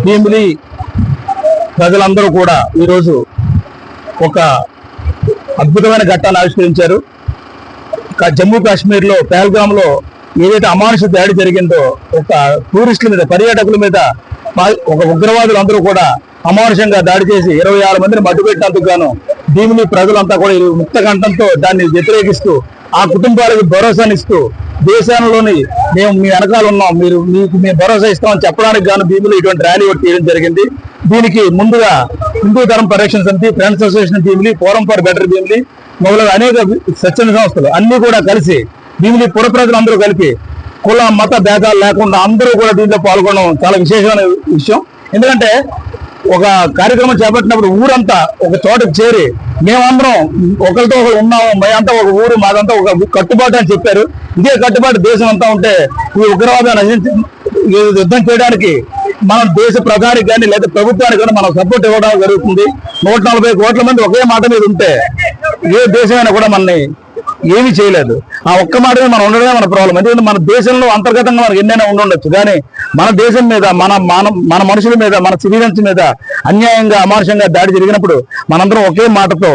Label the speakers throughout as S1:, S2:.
S1: భీమిలి ప్రజలందరూ కూడా ఈరోజు ఒక అద్భుతమైన ఘట్టాన్ని ఆవిష్కరించారు. జమ్మూ కాశ్మీర్లో పెహల్గాంలో ఏదైతే అమానుష దాడి జరిగిందో ఒక టూరిస్టుల మీద, పర్యాటకుల మీద ఒక ఉగ్రవాదులు అందరూ కూడా అమానుషంగా దాడి చేసి 26 మందిని మట్టుపెట్టినందుకు గాను భీమిలి ప్రజలంతా కూడా ముక్త కంఠంతో దాన్ని వ్యతిరేకిస్తూ ఆ కుటుంబాలకు భరోసానిస్తూ దేశంలోని మేము మీ వెనకాల ఉన్నాం, మీకు మేము భరోసా ఇస్తామని చెప్పడానికి గాను భీమిలి ఇటువంటి ర్యాలీ ఒకటి తీయడం జరిగింది. దీనికి ముందుగా హిందూ ధర్మ పరిరక్షణ సమితి, friends association Bheemili, forum for better Bheemili మొదలగు అనేక స్వచ్ఛంద సంస్థలు అన్ని కూడా కలిసి భీమిలి పుర ప్రజలందరూ కలిపి కుల మత భేదాలు లేకుండా అందరూ కూడా దీంట్లో పాల్గొనడం చాలా విశేషమైన విషయం. ఎందుకంటే ఒక కార్యక్రమం చేపట్టినప్పుడు ఊరంతా ఒక చోటకు చేరి మేమందరం ఒకరితో ఒకరు ఉన్నాము, మేమంతా ఒక ఊరు, మాదంతా ఒక కట్టుబాటు అని చెప్పారు. ఇదే కట్టుబాటు దేశం అంతా ఉంటే ఈ ఉగ్రవాదాన్ని యుద్ధం చేయడానికి మనం దేశ ప్రధానికి కానీ లేదా ప్రభుత్వానికి కానీ మనం సపోర్ట్ ఇవ్వడం జరుగుతుంది. 140 కోట్ల మంది ఒకే మాట మీద ఉంటే ఏ దేశమైనా కూడా మనని ఏమీ చేయలేదు. ఆ ఒక్క మాట మీద మనం ఉండడమే మన ప్రాబ్లం. ఎందుకంటే మన దేశంలో అంతర్గతంగా మనకి ఎన్నైనా ఉండొచ్చు, కానీ మన దేశం మీద, మన మనుషుల మీద, మన సివిలియన్స్ మీద అన్యాయంగా అమానుషంగా దాడి జరిగినప్పుడు మనందరం ఒకే మాటతో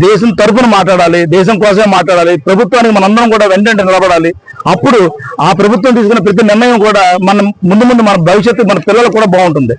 S1: దేశం తరపున మాట్లాడాలి, దేశం కోసమే మాట్లాడాలి. ప్రభుత్వానికి మనందరం కూడా వెంటనే నిలబడాలి. అప్పుడు ఆ ప్రభుత్వం తీసుకున్న ప్రతి నిర్ణయం కూడా మన ముందు మన భవిష్యత్తు, మన పిల్లలకు కూడా బాగుంటుంది.